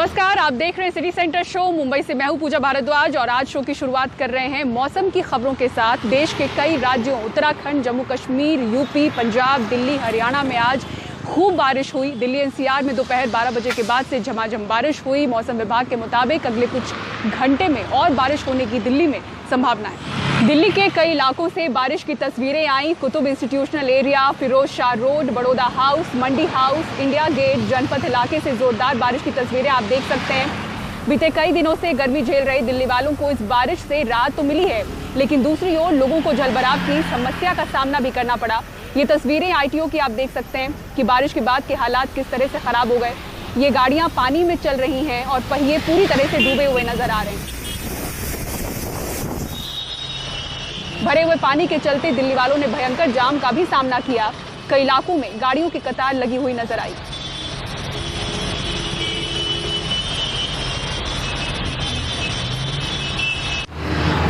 नमस्कार, आप देख रहे हैं सिटी सेंटर शो। मुंबई से मैं हूं पूजा भारद्वाज और आज शो की शुरुआत कर रहे हैं मौसम की खबरों के साथ। देश के कई राज्यों उत्तराखंड, जम्मू कश्मीर, यूपी, पंजाब, दिल्ली, हरियाणा में आज खूब बारिश हुई। दिल्ली एनसीआर में दोपहर 12 बजे के बाद से झमाझम बारिश हुई। मौसम विभाग के मुताबिक अगले कुछ घंटे में और बारिश होने की दिल्ली में संभावना है। दिल्ली के कई इलाकों से बारिश की तस्वीरें आई। Qutub institutional area, Firoz Shah road, Baroda house, Mandi house, India gate, Janpath इलाके से जोरदार बारिश की तस्वीरें आप देख सकते हैं। बीते कई दिनों से गर्मी झेल रहे दिल्ली वालों को इस बारिश से राहत तो मिली है, लेकिन दूसरी ओर लोगों को जलभराव की समस्या का सामना भी करना पड़ा। ये तस्वीरें ITO की आप देख सकते हैं कि बारिश के बाद के हालात किस तरह से खराब हो गए। ये गाड़ियां पानी में चल रही हैं और पहिए पूरी तरह से डूबे हुए नजर आ रहे हैं। भरे हुए पानी के चलते दिल्ली वालों ने भयंकर जाम का भी सामना किया। कई इलाकों में गाड़ियों की कतार लगी हुई नजर आई।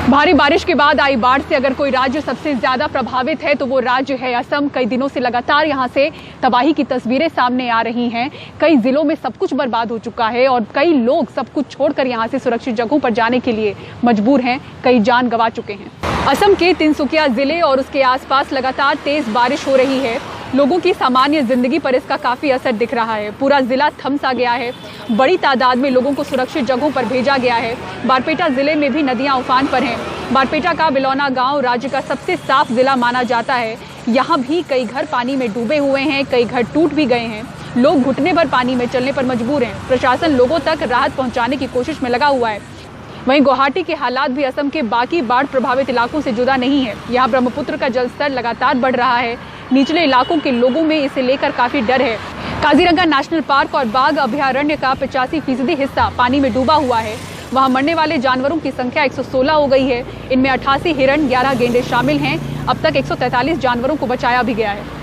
भारी बारिश के बाद आई बाढ़ से अगर कोई राज्य सबसे ज्यादा प्रभावित है तो वो राज्य है असम। कई दिनों से लगातार यहां से तबाही की तस्वीरें सामने आ रही हैं। कई जिलों में सब कुछ बर्बाद हो चुका है और कई लोग सब कुछ छोड़कर यहां से सुरक्षित जगहों पर जाने के लिए मजबूर हैं। कई जान गंवा चुके हैं। असम के तिनसुकिया जिले और उसके आसपास लगातार तेज बारिश हो रही है। लोगों की सामान्य जिंदगी पर इसका काफी असर दिख रहा है। पूरा जिला थम सा गया है। बड़ी तादाद में लोगों को सुरक्षित जगहों पर भेजा गया है। बारपेटा जिले में भी नदियां उफान पर हैं। बारपेटा का बिलौना गांव राज्य का सबसे साफ जिला माना जाता है। यहाँ भी कई घर पानी में डूबे हुए हैं, कई घर टूट भी गए हैं। लोग घुटने भर पानी में चलने पर मजबूर हैं। प्रशासन लोगों तक राहत पहुंचाने की कोशिश में लगा हुआ है। वहीं गुवाहाटी के हालात भी असम के बाकी बाढ़ प्रभावित इलाकों से जुदा नहीं है। यहाँ ब्रह्मपुत्र का जलस्तर लगातार बढ़ रहा है। निचले इलाकों के लोगों में इसे लेकर काफी डर है। काजीरंगा नेशनल पार्क और बाघ अभयारण्य का 85% हिस्सा पानी में डूबा हुआ है। वहां मरने वाले जानवरों की संख्या 116 हो गई है। इनमें 88 हिरण, 11 गेंडे शामिल हैं। अब तक 143 जानवरों को बचाया भी गया है।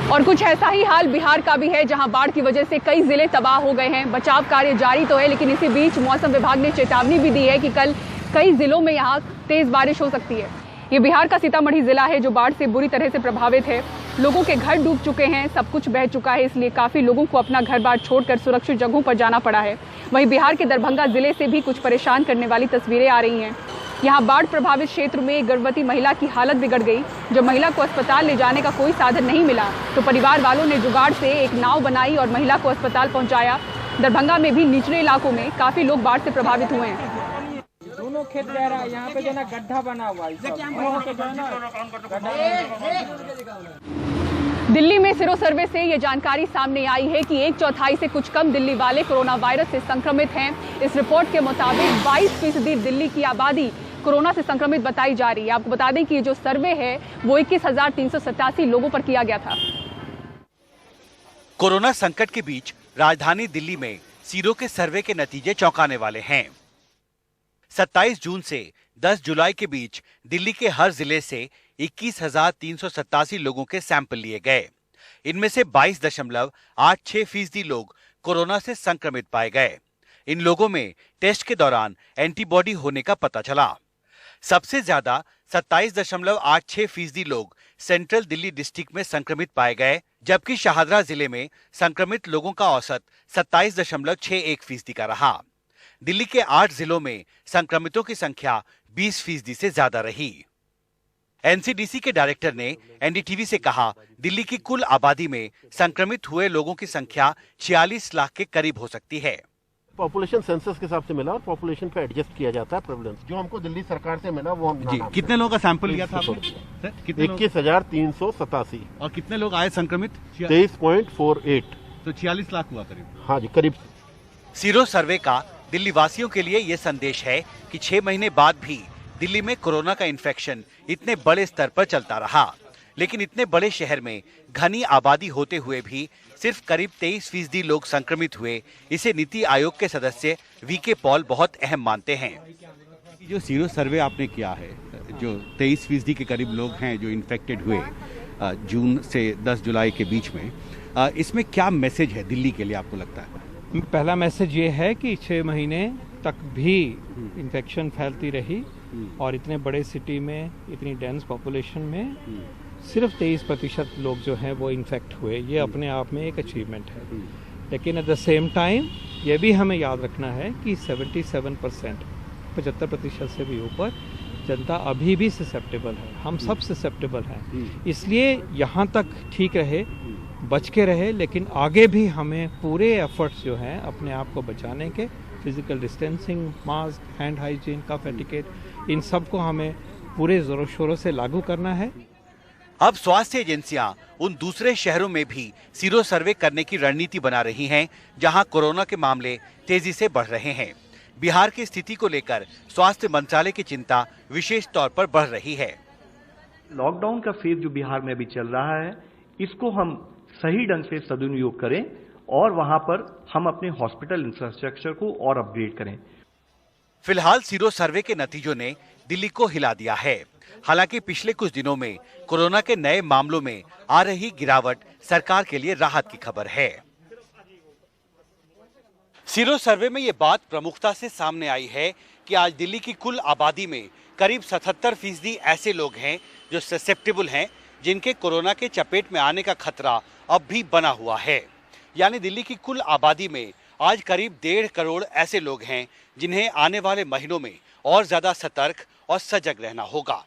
और कुछ ऐसा ही हाल बिहार का भी है, जहां बाढ़ की वजह से कई जिले तबाह हो गए हैं। बचाव कार्य जारी तो है, लेकिन इसी बीच मौसम विभाग ने चेतावनी भी दी है कि कल कई जिलों में यहां तेज बारिश हो सकती है। ये बिहार का सीतामढ़ी जिला है जो बाढ़ से बुरी तरह से प्रभावित है। लोगों के घर डूब चुके हैं, सब कुछ बह चुका है, इसलिए काफी लोगों को अपना घर बार छोड़कर सुरक्षित जगहों पर जाना पड़ा है। वहीं बिहार के दरभंगा जिले से भी कुछ परेशान करने वाली तस्वीरें आ रही हैं। यहाँ बाढ़ प्रभावित क्षेत्र में एक गर्भवती महिला की हालत बिगड़ गई। जब महिला को अस्पताल ले जाने का कोई साधन नहीं मिला तो परिवार वालों ने जुगाड़ से एक नाव बनाई और महिला को अस्पताल पहुंचाया। दरभंगा में भी निचले इलाकों में काफी लोग बाढ़ से प्रभावित हुए हैं। दोनों खेत बह रहा है, यहाँ पे जो ना गड्ढा बना हुआ है। दिल्ली में सिरो सर्वे से ये जानकारी सामने आई है कि 1/4 से कुछ कम दिल्ली वाले कोरोना वायरस से संक्रमित हैं। इस रिपोर्ट के मुताबिक 22% दिल्ली की आबादी कोरोना से संक्रमित बताई जा रही है। आपको बता दें कि ये जो सर्वे है वो 21,387 लोगों पर किया गया था। कोरोना संकट के बीच राजधानी दिल्ली में सीरो के सर्वे के नतीजे चौंकाने वाले हैं। 27 जून से 10 जुलाई के बीच दिल्ली के हर जिले से 21,387 लोगों के सैंपल लिए गए। इनमें से 22.86% लोग कोरोना से संक्रमित पाए गए। इन लोगों में टेस्ट के दौरान एंटीबॉडी होने का पता चला। सबसे ज्यादा 27.86% लोग सेंट्रल दिल्ली डिस्ट्रिक्ट में संक्रमित पाए गए, जबकि शाहदरा जिले में संक्रमित लोगों का औसत 27.61% का रहा। दिल्ली के 8 जिलों में संक्रमितों की संख्या 20% से ज्यादा रही। NCDC के डायरेक्टर ने NDTV से कहा, दिल्ली की कुल आबादी में संक्रमित हुए लोगों की संख्या 46 लाख के करीब हो सकती है। पॉपुलेशन सेंसस के हिसाब से मिला और पॉपुलेशन पे एडजस्ट किया जाता है प्रेवलेंस। जो हमको दिल्ली सरकार से मिला वो हम जी, कितने लोगों का सैंपल लिया था आपने? 21,387। और कितने लोग आए संक्रमित? 23.48। तो 46 लाख हुआ करीब। हाँ जी, करीब। सीरो सर्वे का दिल्ली वासियों के लिए ये संदेश है कि 6 महीने बाद भी दिल्ली में कोरोना का इन्फेक्शन इतने बड़े स्तर पर चलता रहा, लेकिन इतने बड़े शहर में घनी आबादी होते हुए भी सिर्फ करीब 23% लोग संक्रमित हुए। इसे नीति आयोग के सदस्य VK पॉल बहुत अहम मानते हैं। जो सीरो सर्वे आपने किया है, जो 23% के करीब लोग हैं जो इन्फेक्टेड हुए जून से 10 जुलाई के बीच में, इसमें क्या मैसेज है दिल्ली के लिए आपको लगता है? पहला मैसेज ये है कि 6 महीने तक भी इन्फेक्शन फैलती रही और इतने बड़े सिटी में, इतनी डेंस पॉपुलेशन में सिर्फ 23% लोग जो हैं वो इन्फेक्ट हुए, ये अपने आप में एक अचीवमेंट है। लेकिन एट द सेम टाइम ये भी हमें याद रखना है कि 77%, 75% से भी ऊपर जनता अभी भी ससेप्टेबल है। हम सब ससेप्टेबल हैं, इसलिए यहाँ तक ठीक रहे, बच के रहे, लेकिन आगे भी हमें पूरे एफर्ट्स जो हैं अपने आप को बचाने के, physical distancing, mask, hand hygiene, cough etiquette, इन सब को हमें पूरे जोरों शोरों से लागू करना है। अब स्वास्थ्य एजेंसियां उन दूसरे शहरों में भी सीरो सर्वे करने की रणनीति बना रही हैं, जहां कोरोना के मामले तेजी से बढ़ रहे हैं। बिहार की स्थिति को लेकर स्वास्थ्य मंत्रालय की चिंता विशेष तौर पर बढ़ रही है। लॉकडाउन का फेज जो बिहार में अभी चल रहा है, इसको हम सही ढंग से सदुपयोग करें और वहां पर हम अपने हॉस्पिटल इंफ्रास्ट्रक्चर को और अपग्रेड करें। फिलहाल सीरो सर्वे के नतीजों ने दिल्ली को हिला दिया है। हालांकि पिछले कुछ दिनों में कोरोना के नए मामलों में आ रही गिरावट सरकार के लिए राहत की खबर है। सीरो सर्वे में ये बात प्रमुखता से सामने आई है कि आज दिल्ली की कुल आबादी में करीब 77% ऐसे लोग हैं जो ससेप्टेबल हैं, जिनके कोरोना के चपेट में आने का खतरा अब भी बना हुआ है। यानी दिल्ली की कुल आबादी में आज करीब 1.5 करोड़ ऐसे लोग हैं जिन्हें आने वाले महीनों में और ज्यादा सतर्क और सजग रहना होगा।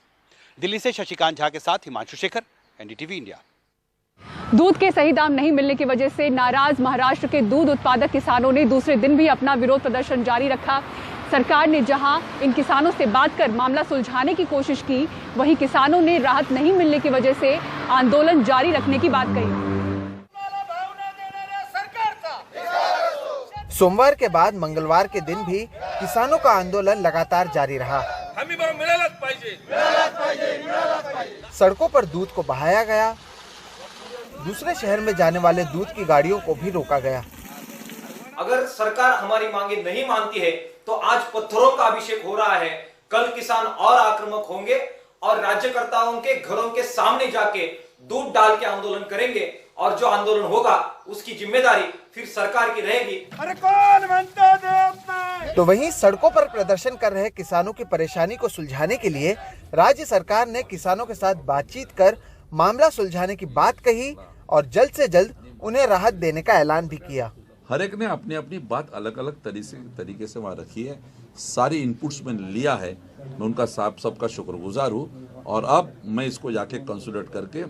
दिल्ली से शशिकांत झा के साथ हिमांशु शेखर, एनडीटीवी इंडिया। दूध के सही दाम नहीं मिलने की वजह से नाराज महाराष्ट्र के दूध उत्पादक किसानों ने दूसरे दिन भी अपना विरोध प्रदर्शन जारी रखा। सरकार ने जहां इन किसानों से बात कर मामला सुलझाने की कोशिश की, वहीं किसानों ने राहत नहीं मिलने की वजह से आंदोलन जारी रखने की बात कही। सोमवार के बाद मंगलवार के दिन भी किसानों का आंदोलन लगातार जारी रहा। सड़कों पर दूध को बहाया गया, दूसरे शहर में जाने वाले दूध की गाड़ियों को भी रोका गया। अगर सरकार हमारी मांगे नहीं मानती है तो आज पत्थरों का अभिषेक हो रहा है। कल किसान और आक्रामक होंगे और राज्यकर्ताओं के घरों के सामने जाके दूध डाल के आंदोलन करेंगे और जो आंदोलन होगा उसकी जिम्मेदारी फिर सरकार की रहेगी। अरे कौन बनता दे। तो वहीं सड़कों पर प्रदर्शन कर रहे किसानों की परेशानी को सुलझाने के लिए राज्य सरकार ने किसानों के साथ बातचीत कर मामला सुलझाने की बात कही और जल्द से जल्द उन्हें राहत देने का ऐलान भी किया। हर एक ने अपनी अपनी बात अलग अलग तरीके से वहाँ रखी है, सारी इनपुट्स में लिया है। मैं उनका सबका शुक्रगुजार हूँ और अब मैं इसको जाके कंसल्टेट करके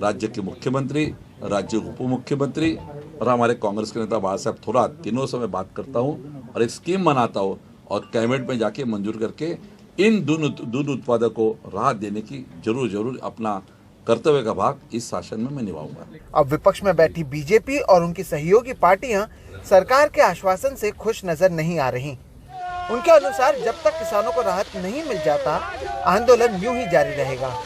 राज्य के मुख्यमंत्री, राज्य उप मुख्यमंत्री और हमारे कांग्रेस के नेता बाला साहब थोड़ा तीनों से मैं बात करता हूँ और एक स्कीम बनाता हूँ और कैबिनेट में जाके मंजूर करके इन दूध उत्पादकों को राहत देने की जरूर अपना कर्तव्य का भाग इस शासन में मैं निभाऊंगा। अब विपक्ष में बैठी बीजेपी और उनकी सहयोगी पार्टियां सरकार के आश्वासन से खुश नजर नहीं आ रही। उनके अनुसार जब तक किसानों को राहत नहीं मिल जाता, आंदोलन यूं ही जारी रहेगा।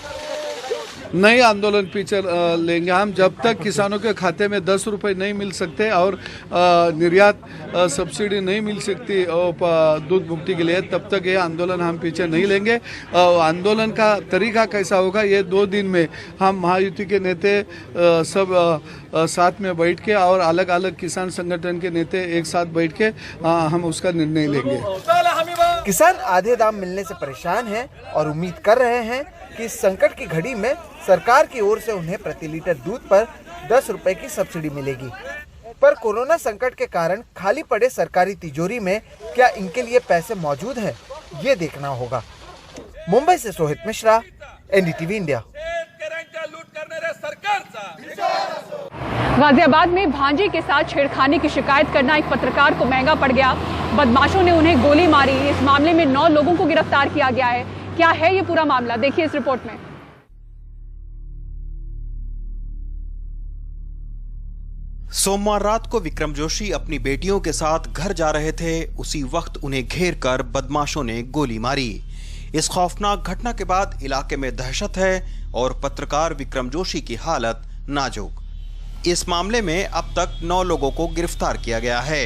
नए आंदोलन पीछे लेंगे हम जब तक किसानों के खाते में 10 रुपए नहीं मिल सकते और निर्यात सब्सिडी नहीं मिल सकती दूध मुक्ति के लिए, तब तक ये आंदोलन हम पीछे नहीं लेंगे। आंदोलन का तरीका कैसा होगा, ये 2 दिन में हम महायुति के नेते सब साथ में बैठ के और अलग अलग किसान संगठन के नेते एक साथ बैठ के हम उसका निर्णय लेंगे। किसान आधे दाम मिलने से परेशान हैं और उम्मीद कर रहे हैं कि इस संकट की घड़ी में सरकार की ओर से उन्हें प्रति लीटर दूध पर 10 रुपए की सब्सिडी मिलेगी। पर कोरोना संकट के कारण खाली पड़े सरकारी तिजोरी में क्या इनके लिए पैसे मौजूद हैं, ये देखना होगा। मुंबई से सोहित मिश्रा, एनडीटीवी इंडिया। गाजियाबाद में भांजे के साथ छेड़खानी की शिकायत करना एक पत्रकार को महंगा पड़ गया। बदमाशों ने उन्हें गोली मारी। इस मामले में 9 लोगों को गिरफ्तार किया गया है। क्या है ये पूरा मामला, देखिए इस रिपोर्ट में। सोमवार रात को विक्रम जोशी अपनी बेटियों के साथ घर जा रहे थे। उसी वक्त उन्हें घेर कर बदमाशों ने गोली मारी। इस खौफनाक घटना के बाद इलाके में दहशत है और पत्रकार विक्रम जोशी की हालत नाजुक। इस मामले में अब तक 9 लोगों को गिरफ्तार किया गया है।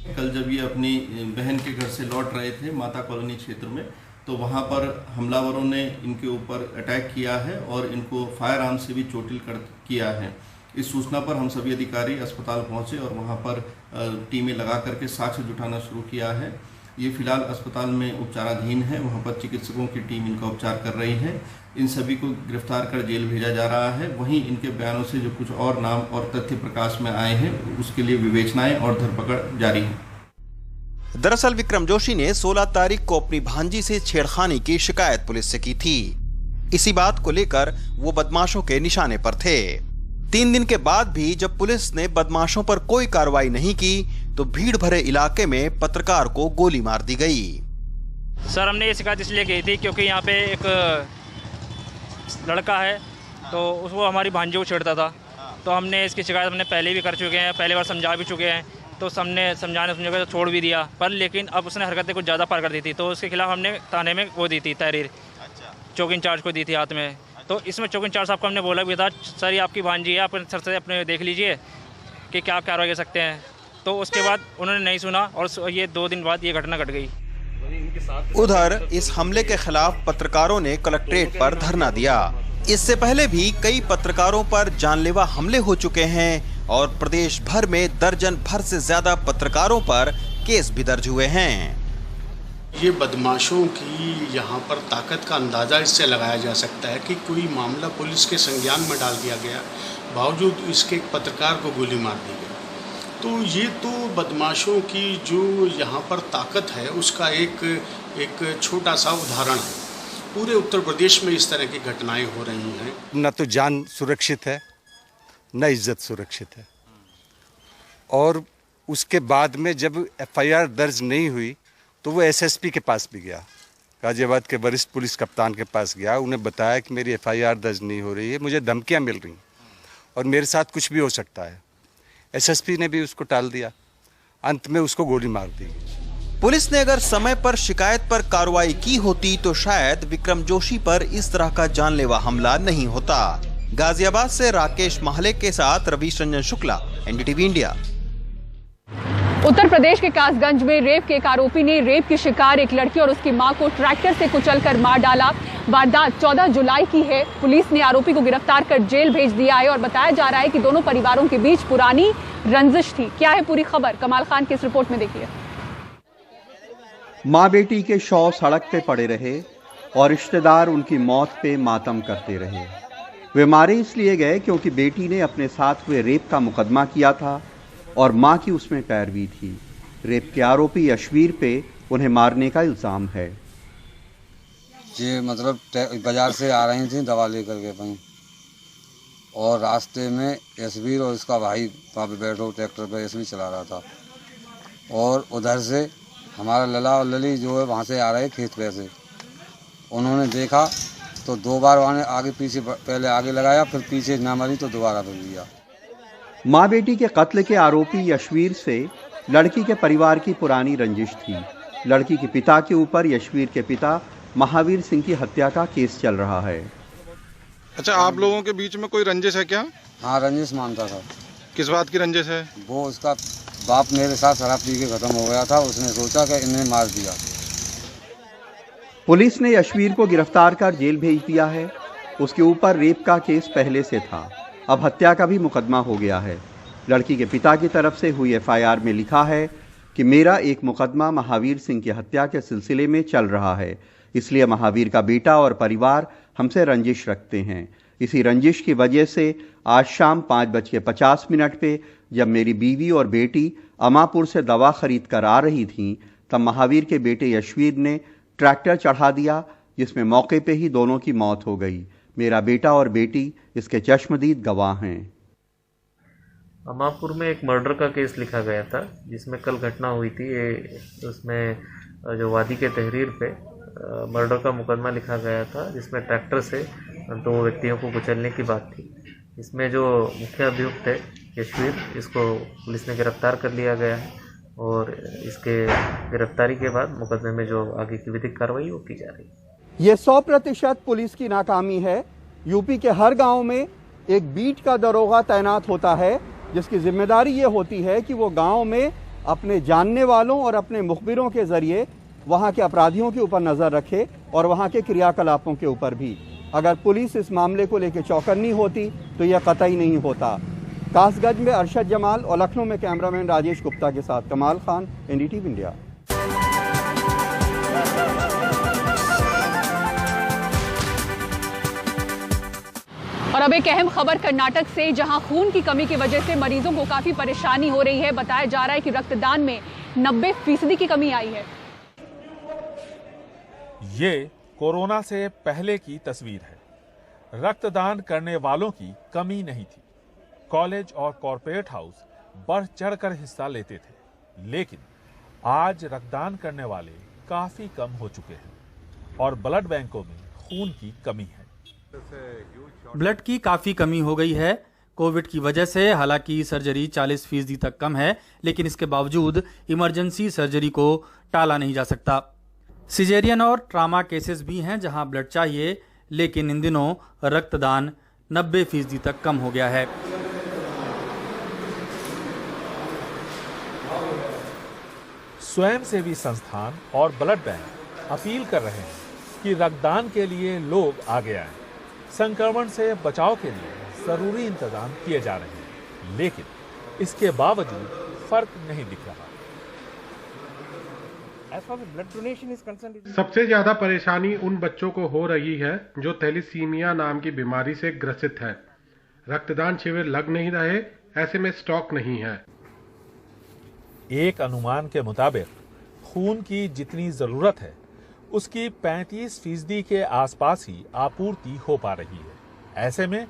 कल जब ये अपनी बहन के घर से लौट रहे थे माता कॉलोनी क्षेत्र में, तो वहाँ पर हमलावरों ने इनके ऊपर अटैक किया है और इनको फायर आर्म से भी चोटिल किया है। इस सूचना पर हम सभी अधिकारी अस्पताल पहुँचे और वहाँ पर टीमें लगा करके साक्ष्य जुटाना शुरू किया है। ये फिलहाल अस्पताल में उपचाराधीन है, वहाँ पर चिकित्सकों की टीम इनका उपचार कर रही है। इन सभी को गिरफ्तार कर जेल भेजा जा रहा है। वहीं इनके बयानों से जो कुछ और नाम और तथ्य प्रकाश में आए हैं उसके लिए विवेचनाएं और धरपकड़ जारी है। दरअसल विक्रम जोशी ने 16 तारीख को अपनी भांजी से छेड़खानी की शिकायत पुलिस से की थी। इसी बात को लेकर वो बदमाशों के निशाने पर थे। 3 दिन के बाद भी जब पुलिस ने बदमाशों पर कोई कार्रवाई नहीं की तो भीड़ भरे इलाके में पत्रकार को गोली मार दी गई। सर, हमने ये शिकायत इसलिए की थी क्योंकि यहाँ पे एक लड़का है तो वो हमारी भांजी को छेड़ता था, तो हमने इसकी शिकायत हमने पहले भी कर चुके हैं, पहले बार समझा भी चुके हैं, तो हमने समझाने तो छोड़ भी दिया, पर लेकिन अब उसने हरकतें कुछ ज़्यादा पार कर दी थी, तो उसके खिलाफ हमने थाने में वो दी थी तहरीर, चौकी इंचार्ज को दी थी हाथ में। तो इसमें चौकी इंचार्ज साहब को हमने बोला भी था, सर ये आपकी भांजी है, आप सर से अपने देख लीजिए कि क्या कार्रवाई कर सकते हैं। तो उसके बाद उन्होंने नहीं सुना और ये 2 दिन बाद ये घटना घट गई। उधर इस हमले के खिलाफ पत्रकारों ने कलेक्ट्रेट पर धरना दिया। इससे पहले भी कई पत्रकारों पर जानलेवा हमले हो चुके हैं और प्रदेश भर में दर्जन भर से ज्यादा पत्रकारों पर केस भी दर्ज हुए हैं। ये बदमाशों की यहाँ पर ताकत का अंदाज़ा इससे लगाया जा सकता है कि कोई मामला पुलिस के संज्ञान में डाल दिया गया, बावजूद इसके एक पत्रकार को गोली मार दी गई। तो ये तो बदमाशों की जो यहाँ पर ताकत है उसका एक छोटा सा उदाहरण है। पूरे उत्तर प्रदेश में इस तरह की घटनाएं हो रही हैं। न तो जान सुरक्षित है, न इज्जत सुरक्षित है। और उसके बाद में जब एफआईआर दर्ज नहीं हुई तो वो एसएसपी के पास भी गया, गाजियाबाद के वरिष्ठ पुलिस कप्तान के पास गया, उन्हें बताया कि मेरी एफआईआर दर्ज नहीं हो रही है, मुझे धमकियां मिल रही और मेरे साथ कुछ भी हो सकता है। एसएसपी ने भी उसको टाल दिया, अंत में उसको गोली मार दी। पुलिस ने अगर समय पर शिकायत पर कार्रवाई की होती तो शायद विक्रम जोशी पर इस तरह का जानलेवा हमला नहीं होता। गाजियाबाद से राकेश महले के साथ रवीश रंजन शुक्ला, एनडीटीवी इंडिया। उत्तर प्रदेश के कासगंज में रेप के एक आरोपी ने रेप की शिकार एक लड़की और उसकी मां को ट्रैक्टर से कुचलकर मार डाला। वारदात 14 जुलाई की है। पुलिस ने आरोपी को गिरफ्तार कर जेल भेज दिया है और बताया जा रहा है कि दोनों परिवारों के बीच पुरानी रंजिश थी। क्या है पूरी खबर, कमाल खान की इस रिपोर्ट में देखिए। मां बेटी के शव सड़क पे पड़े रहे और रिश्तेदार उनकी मौत पे मातम करते रहे। वे मारे इसलिए गए क्योंकि बेटी ने अपने साथ हुए रेप का मुकदमा किया था और मां की उसमें पैरवी थी। रेप के आरोपी यशवीर पे उन्हें मारने का इल्जाम है। ये मतलब बाजार से आ रही थी दवा लेकर के कहीं, और रास्ते में यशवीर और इसका भाई वहाँ पे बैठो ट्रैक्टर पे यशवीर चला रहा था, और उधर से हमारा लला और लली जो है वहाँ से आ रहे खेत पे से। उन्होंने देखा तो 2 बार वहाँ आगे पीछे, पहले आगे लगाया फिर पीछे ना मरी तो दोबारा फिर लिया। मां बेटी के कत्ल के आरोपी यशवीर से लड़की के परिवार की पुरानी रंजिश थी। लड़की के पिता के ऊपर यशवीर के पिता महावीर सिंह की हत्या का केस चल रहा है। अच्छा, आप लोगों के बीच में कोई रंजिश है क्या? हाँ, रंजिश मानता था। किस बात की रंजिश है? वो उसका बाप मेरे साथ शराब पी के खत्म हो गया था, उसने सोचा कि इन्हें मार दिया। पुलिस ने यशवीर को गिरफ्तार कर जेल भेज दिया है। उसके ऊपर रेप का केस पहले से था, अब हत्या का भी मुकदमा हो गया है। लड़की के पिता की तरफ से हुई एफआईआर में लिखा है कि मेरा एक मुकदमा महावीर सिंह की हत्या के सिलसिले में चल रहा है, इसलिए महावीर का बेटा और परिवार हमसे रंजिश रखते हैं। इसी रंजिश की वजह से आज शाम 5:50 पे जब मेरी बीवी और बेटी अमापुर से दवा खरीद कर आ रही थीं, तब महावीर के बेटे यशवीर ने ट्रैक्टर चढ़ा दिया, जिसमें मौके पे ही दोनों की मौत हो गई। मेरा बेटा और बेटी इसके चश्मदीद गवाह हैं। अमापुर में एक मर्डर का केस लिखा गया था, जिसमें कल घटना हुई थी। उसमें जो वादी के तहरीर पे मर्डर का मुकदमा लिखा गया था, जिसमें ट्रैक्टर से 2 व्यक्तियों को कुचलने की बात थी। इसमें जो मुख्य अभियुक्त है यशवीर, इसको पुलिस ने गिरफ्तार कर लिया गया है और इसके गिरफ्तारी के बाद मुकदमे में जो आगे की विधिक कार्रवाई वो की जा रही है। ये 100% पुलिस की नाकामी है। यूपी के हर गांव में एक बीट का दरोगा तैनात होता है, जिसकी जिम्मेदारी ये होती है कि वो गांव में अपने जानने वालों और अपने मुखबिरों के जरिए वहां के अपराधियों के ऊपर नजर रखे और वहां के क्रियाकलापों के ऊपर भी। अगर पुलिस इस मामले को लेकर चौकन्नी होती तो यह कतई नहीं होता। कासगंज में अरशद जमाल और लखनऊ में कैमरामैन राजेश गुप्ता के साथ कमाल खान, एनडीटीवी इंडिया। और अब एक अहम खबर कर्नाटक से, जहां खून की कमी की वजह से मरीजों को काफी परेशानी हो रही है। बताया जा रहा है कि रक्तदान में 90% की कमी आई है। ये कोरोना से पहले की तस्वीर है। रक्तदान करने वालों की कमी नहीं थी। कॉलेज और कॉर्पोरेट हाउस बढ़ चढ़कर हिस्सा लेते थे, लेकिन आज रक्तदान करने वाले काफी कम हो चुके हैं और ब्लड बैंकों में खून की कमी है। ब्लड की काफ़ी कमी हो गई है कोविड की वजह से। हालांकि सर्जरी 40% तक कम है, लेकिन इसके बावजूद इमरजेंसी सर्जरी को टाला नहीं जा सकता। सिजेरियन और ट्रामा केसेस भी हैं जहां ब्लड चाहिए, लेकिन इन दिनों रक्तदान 90% तक कम हो गया है। स्वयंसेवी संस्थान और ब्लड बैंक अपील कर रहे हैं कि रक्तदान के लिए लोग आगे आएं। संक्रमण से बचाव के लिए जरूरी इंतजाम किए जा रहे हैं, लेकिन इसके बावजूद फर्क नहीं दिख रहा। सबसे ज्यादा परेशानी उन बच्चों को हो रही है जो थैलीसीमिया नाम की बीमारी से ग्रसित है। रक्तदान शिविर लग नहीं रहे, ऐसे में स्टॉक नहीं है। एक अनुमान के मुताबिक खून की जितनी जरूरत है उसकी 35% के आसपास ही आपूर्ति हो पा रही है। ऐसे में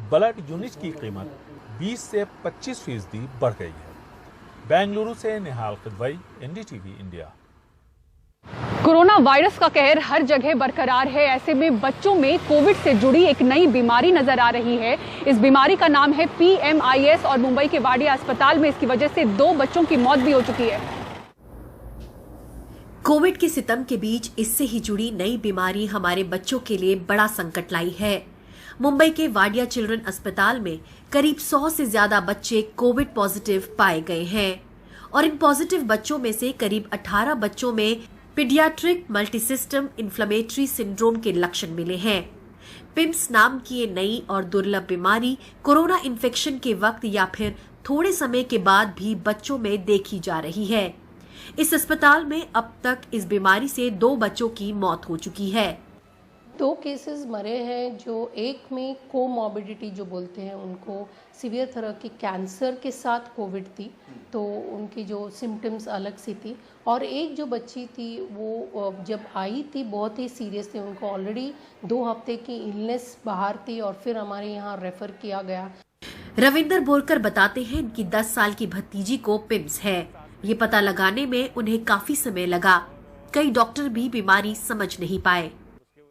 ब्लड यूनिट की कीमत 20 से 25% बढ़ गई है। बेंगलुरु से Nihal Kidwai, NDTV India. Corona virus का कहर हर जगह बरकरार है। ऐसे में बच्चों में कोविड से जुड़ी एक नई बीमारी नजर आ रही है। इस बीमारी का नाम है PMIS और मुंबई के वाडिया अस्पताल में इसकी वजह से 2 बच्चों की मौत भी हो चुकी है। कोविड के सितम के बीच इससे ही जुड़ी नई बीमारी हमारे बच्चों के लिए बड़ा संकट लाई है। मुंबई के वाडिया चिल्ड्रन अस्पताल में करीब 100 से ज्यादा बच्चे कोविड पॉजिटिव पाए गए हैं और इन पॉजिटिव बच्चों में से करीब 18 बच्चों में पीडियाट्रिक मल्टीसिस्टम इन्फ्लेमेटरी सिंड्रोम के लक्षण मिले हैं। पिम्स नाम की ये नई और दुर्लभ बीमारी कोरोना इन्फेक्शन के वक्त या फिर थोड़े समय के बाद भी बच्चों में देखी जा रही है। इस अस्पताल में अब तक इस बीमारी से 2 बच्चों की मौत हो चुकी है। 2 केसेस मरे हैं, जो एक में कोमॉर्बिडिटी जो बोलते हैं, उनको सीवियर तरह की कैंसर के साथ कोविड थी, तो उनकी जो सिम्टम्स अलग सी थी। और एक जो बच्ची थी वो जब आई थी बहुत ही सीरियस थी, उनको ऑलरेडी 2 हफ्ते की इलनेस बाहर थी और फिर हमारे यहाँ रेफर किया गया। रविंदर बोरकर बताते हैं इनकी 10 साल की भतीजी को पिम्स है। ये पता लगाने में उन्हें काफी समय लगा। कई डॉक्टर भी बीमारी समझ नहीं पाए।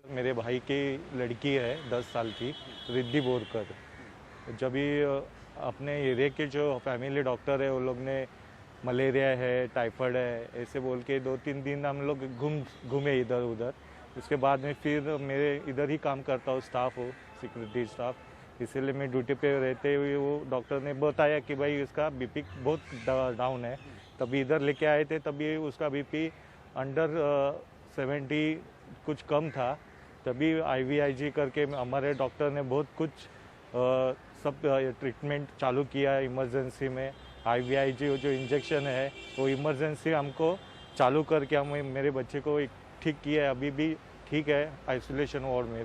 मेरे भाई की लड़की है 10 साल की, रिद्धि बोरकर। जब भी अपने एरिया के जो फैमिली डॉक्टर है वो लोग ने मलेरिया है, टाइफाइड है, ऐसे बोल के 2-3 दिन हम लोग घूमे इधर उधर। उसके बाद में फिर मेरे इधर ही काम करता हूँ, स्टाफ हो, सिक्योरिटी स्टाफ, इसीलिए मैं ड्यूटी पे रहते हुए वो डॉक्टर ने बताया कि भाई इसका बीपी बहुत डाउन है। तभी इधर लेके आए थे, तभी उसका बीपी अंडर 70 कुछ कम था। तभी IVIG करके हमारे डॉक्टर ने बहुत कुछ सब ट्रीटमेंट चालू किया इमरजेंसी में। IVIG जो इंजेक्शन है वो इमरजेंसी हमको चालू करके हम मेरे बच्चे को ठीक किया है, अभी भी ठीक है आइसोलेशन वार्ड में।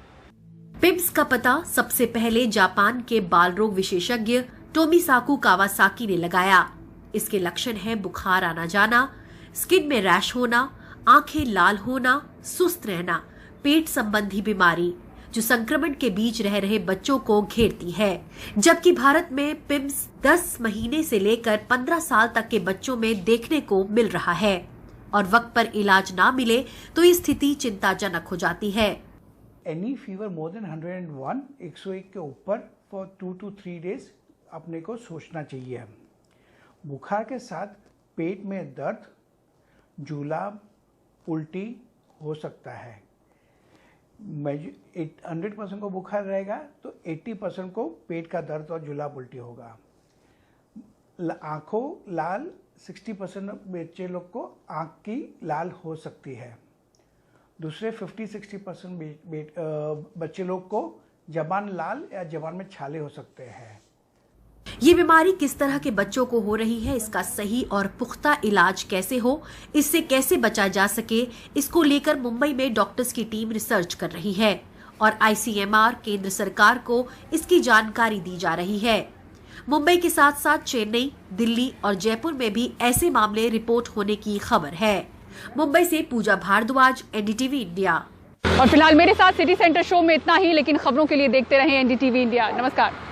पिम्स का पता सबसे पहले जापान के बाल रोग विशेषज्ञ टोमिसाकु कावासाकी ने लगाया। इसके लक्षण हैं बुखार आना जाना, स्किन में रैश होना, आंखें लाल होना, सुस्त रहना, पेट संबंधी बीमारी जो संक्रमण के बीच रह रहे बच्चों को घेरती है। जबकि भारत में पिम्स 10 महीने से लेकर 15 साल तक के बच्चों में देखने को मिल रहा है और वक्त पर इलाज ना मिले तो ये स्थिति चिंताजनक हो जाती है। एनी फीवर मोर देन 101 के ऊपर फॉर 2 to 3 डेज अपने को सोचना चाहिए। बुखार के साथ पेट में दर्द, जुलाब, उल्टी हो सकता है। 100% को बुखार रहेगा तो 80% को पेट का दर्द और जुलाब उल्टी होगा। आंखों लाल 60% बच्चे लोग को आंख की लाल हो सकती है। दूसरे 50-60% बच्चे लोग को जबान लाल या जबान में छाले हो सकते हैं। ये बीमारी किस तरह के बच्चों को हो रही है, इसका सही और पुख्ता इलाज कैसे हो, इससे कैसे बचा जा सके, इसको लेकर मुंबई में डॉक्टर्स की टीम रिसर्च कर रही है और ICMR केंद्र सरकार को इसकी जानकारी दी जा रही है। मुंबई के साथ साथ चेन्नई, दिल्ली और जयपुर में भी ऐसे मामले रिपोर्ट होने की खबर है। मुंबई से पूजा भारद्वाज, NDTV इंडिया। और फिलहाल मेरे साथ सिटी सेंटर शो में इतना ही, लेकिन खबरों के लिए देखते रहें NDTV इंडिया। नमस्कार।